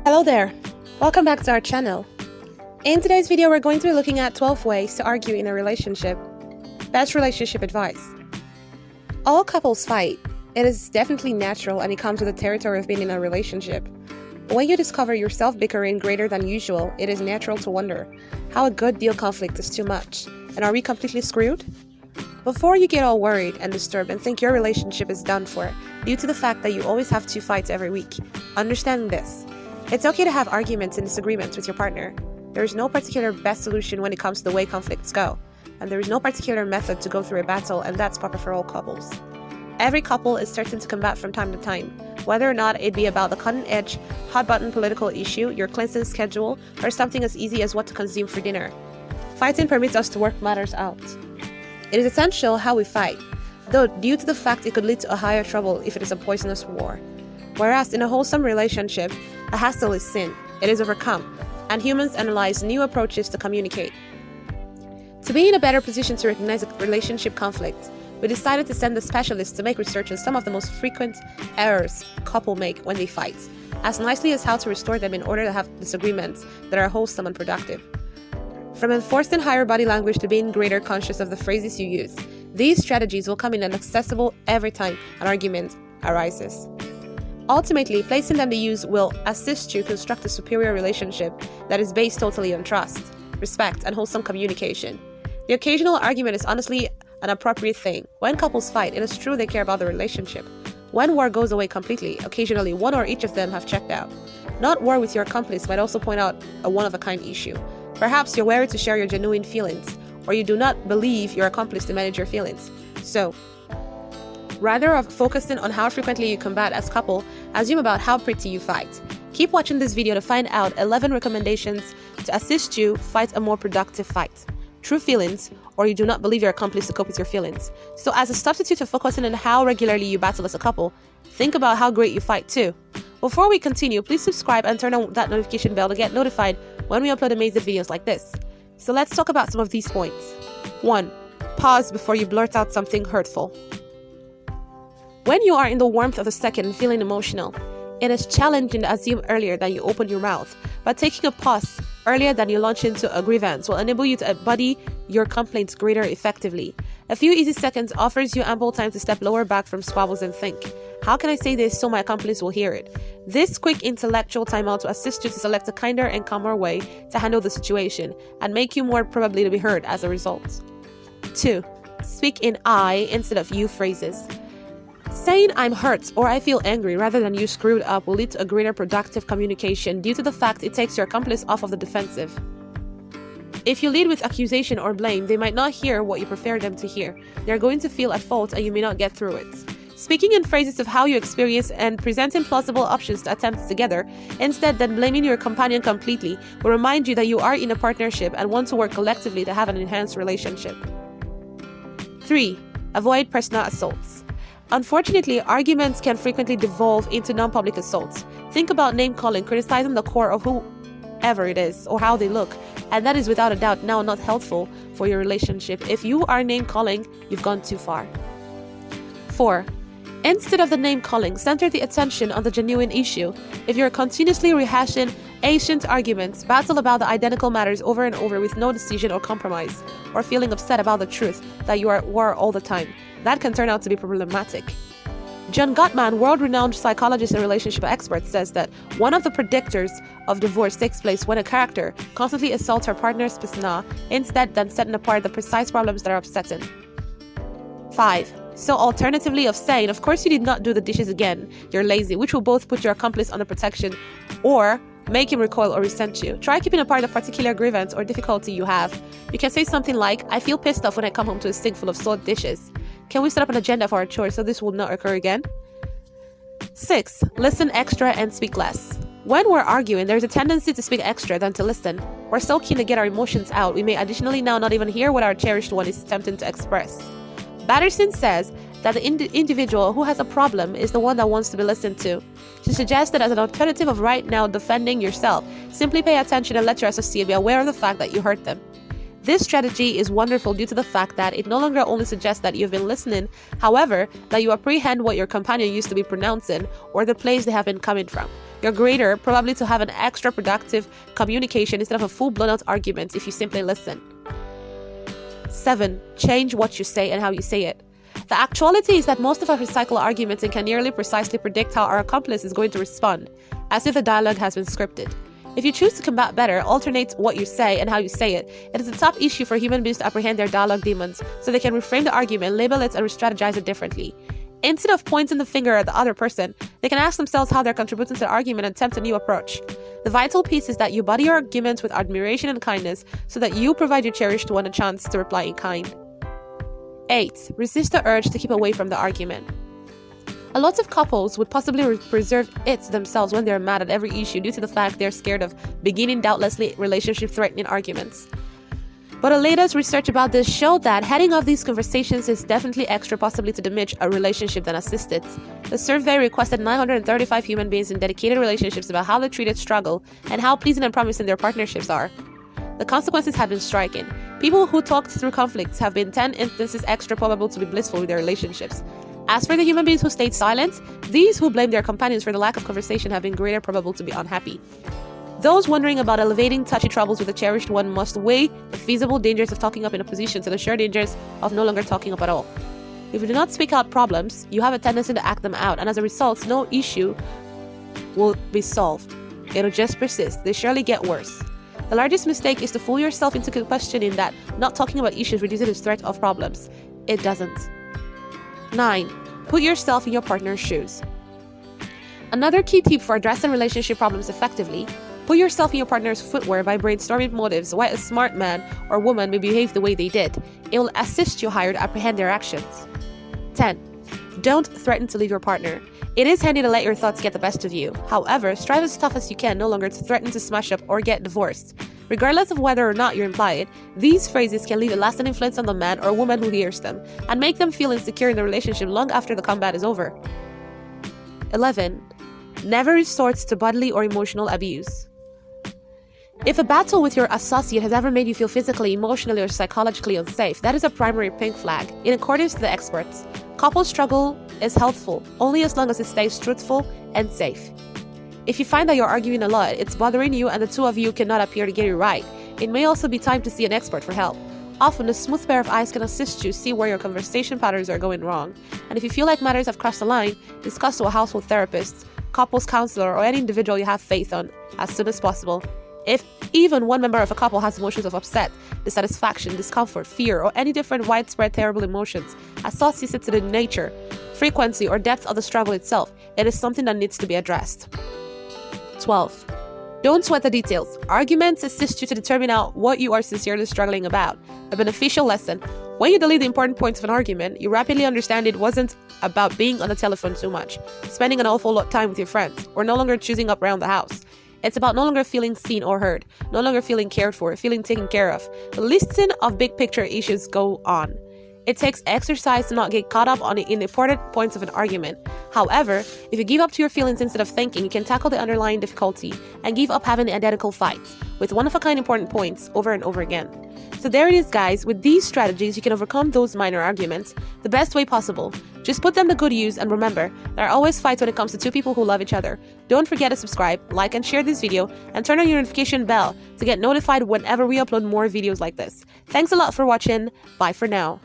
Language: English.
Hello there, welcome back to our channel. In today's video, we're going to be looking at 12 ways to argue in a relationship. Best relationship advice. All couples fight. It is definitely natural and it comes with the territory of being in a relationship. But when you discover yourself bickering greater than usual, it is natural to wonder how a good deal conflict is too much. And are we completely screwed? Before you get all worried and disturbed and think your relationship is done for due to the fact that you always have 2 fights every week, understand this. It's okay to have arguments and disagreements with your partner. There is no particular best solution when it comes to the way conflicts go, and there is no particular method to go through a battle, and that's proper for all couples. Every couple is certain to combat from time to time, whether or not it be about the cutting-edge, hot-button political issue, your cleansing schedule, or something as easy as what to consume for dinner. Fighting permits us to work matters out. It is essential how we fight, though due to the fact it could lead to a higher trouble if it is a poisonous war. Whereas in a wholesome relationship, a hassle is sin, it is overcome, and humans analyze new approaches to communicate. To be in a better position to recognize a relationship conflict, we decided to send a specialist to make research on some of the most frequent errors couples make when they fight, as nicely as how to restore them in order to have disagreements that are wholesome and productive. From enforcing higher body language to being greater conscious of the phrases you use, these strategies will come in and accessible every time an argument arises. Ultimately, placing them to use will assist you construct a superior relationship that is based totally on trust, respect, and wholesome communication. The occasional argument is honestly an appropriate thing. When couples fight, it is true they care about the relationship. When war goes away completely, occasionally one or each of them have checked out. Not war with your accomplice might also point out a one-of-a-kind issue. Perhaps you're wary to share your genuine feelings, or you do not believe your accomplice to manage your feelings. So, rather of focusing on how frequently you combat as couple, assume about how pretty you fight. Keep watching this video to find out 11 recommendations to assist you fight a more productive fight. True feelings, or you do not believe your accomplice to cope with your feelings. So as a substitute for focusing on how regularly you battle as a couple, think about how great you fight too. Before we continue, please subscribe and turn on that notification bell to get notified when we upload amazing videos like this. So let's talk about some of these points. 1. Pause before you blurt out something hurtful. When you are in the warmth of the second and feeling emotional, it is challenging to assume earlier than you open your mouth, but taking a pause earlier than you launch into a grievance will enable you to embody your complaints greater effectively. A few easy seconds offers you ample time to step lower back from squabbles and think, how can I say this so my accomplice will hear it? This quick intellectual timeout will assist you to select a kinder and calmer way to handle the situation and make you more probably to be heard as a result. 2. Speak in I instead of you phrases. Saying I'm hurt or I feel angry rather than you screwed up will lead to a greater productive communication due to the fact it takes your accomplice off of the defensive. If you lead with accusation or blame, they might not hear what you prefer them to hear. They're going to feel at fault and you may not get through it. Speaking in phrases of how you experience and presenting plausible options to attempt together, instead than blaming your companion completely, will remind you that you are in a partnership and want to work collectively to have an enhanced relationship. 3. Avoid personal assaults. Unfortunately, arguments can frequently devolve into non-public assaults. Think about name-calling, criticizing the core of whoever it is or how they look, and that is without a doubt now not helpful for your relationship. If you are name-calling, you've gone too far. 4. Instead of the name-calling, center the attention on the genuine issue. If you're continuously rehashing ancient arguments, battle about the identical matters over and over with no decision or compromise, or feeling upset about the truth that you are at war all the time, that can turn out to be problematic. John Gottman, world-renowned psychologist and relationship expert, says that one of the predictors of divorce takes place when a character constantly assaults her partner's persona instead than setting apart the precise problems that are upsetting. 5. So alternatively of saying, of course you did not do the dishes again, you're lazy, which will both put your accomplice under protection or make him recoil or resent you. Try keeping apart the particular grievance or difficulty you have. You can say something like, I feel pissed off when I come home to a sink full of salt dishes. Can we set up an agenda for our chores so this will not occur again? 6. Listen extra and speak less. When we're arguing, there's a tendency to speak extra than to listen. We're so keen to get our emotions out, we may additionally now not even hear what our cherished one is attempting to express. Batterson says that the individual who has a problem is the one that wants to be listened to. She suggests that as an alternative of right now defending yourself, simply pay attention and let your associate be aware of the fact that you hurt them. This strategy is wonderful due to the fact that it no longer only suggests that you've been listening, however, that you apprehend what your companion used to be pronouncing or the place they have been coming from. You're greater probably to have an extra productive communication instead of a full-blown out argument if you simply listen. 7. Change what you say and how you say it. The actuality is that most of us recycle arguments and can nearly precisely predict how our accomplice is going to respond, as if the dialogue has been scripted. If you choose to combat better, alternate what you say and how you say it. It is a top issue for human beings to apprehend their dialogue demons so they can reframe the argument, label it, and re-strategize it differently. Instead of pointing the finger at the other person, they can ask themselves how they're contributing to the argument and attempt a new approach. The vital piece is that you body your arguments with admiration and kindness so that you provide your cherished one a chance to reply in kind. 8. Resist the urge to keep away from the argument. A lot of couples would possibly preserve it to themselves when they're mad at every issue due to the fact they're scared of beginning doubtlessly relationship-threatening arguments. But the latest research about this showed that heading off these conversations is definitely extra possibly to damage a relationship than assist it. The survey requested 935 human beings in dedicated relationships about how they treated struggle and how pleasing and promising their partnerships are. The consequences have been striking. People who talked through conflicts have been 10 instances extra probable to be blissful with their relationships. As for the human beings who stayed silent, these who blame their companions for the lack of conversation have been greater probable to be unhappy. Those wondering about elevating touchy troubles with a cherished one must weigh the feasible dangers of talking up in opposition to the sure dangers of no longer talking up at all. If you do not speak out problems, you have a tendency to act them out, and as a result, no issue will be solved. It'll just persist. They surely get worse. The largest mistake is to fool yourself into questioning that not talking about issues reduces the threat of problems. It doesn't. 9. Put yourself in your partner's shoes. Another key tip for addressing relationship problems effectively: put yourself in your partner's footwear by brainstorming motives why a smart man or woman may behave the way they did. It will assist you higher to apprehend their actions. 10. Don't threaten to leave your partner. It is handy to let your thoughts get the best of you. However, strive as tough as you can no longer to threaten to smash up or get divorced. Regardless of whether or not you imply it, these phrases can leave a lasting influence on the man or woman who hears them and make them feel insecure in the relationship long after the combat is over. 11. Never resort to bodily or emotional abuse. If a battle with your associate has ever made you feel physically, emotionally, or psychologically unsafe, that is a primary pink flag. In accordance to the experts, couple struggle is healthful only as long as it stays truthful and safe. If you find that you're arguing a lot, it's bothering you, and the two of you cannot appear to get it right, it may also be time to see an expert for help. Often, a smooth pair of eyes can assist you see where your conversation patterns are going wrong. And if you feel like matters have crossed the line, discuss to a household therapist, couples counselor, or any individual you have faith on as soon as possible. If even one member of a couple has emotions of upset, dissatisfaction, discomfort, fear, or any different widespread terrible emotions associated to the nature, frequency, or depth of the struggle itself, it is something that needs to be addressed. 12. Don't sweat the details. Arguments assist you to determine out what you are sincerely struggling about. A beneficial lesson: when you delete the important points of an argument, you rapidly understand it wasn't about being on the telephone too much, spending an awful lot of time with your friends, or no longer choosing up around the house. It's about no longer feeling seen or heard, no longer feeling cared for, feeling taken care of. The listing of big picture issues go on. It takes exercise to not get caught up on the important points of an argument. However, if you give up to your feelings instead of thinking, you can tackle the underlying difficulty and give up having identical fights with one-of-a-kind important points over and over again. So there it is, guys. With these strategies, you can overcome those minor arguments the best way possible. Just put them to good use, and remember, there are always fights when it comes to two people who love each other. Don't forget to subscribe, like, and share this video, and turn on your notification bell to get notified whenever we upload more videos like this. Thanks a lot for watching. Bye for now.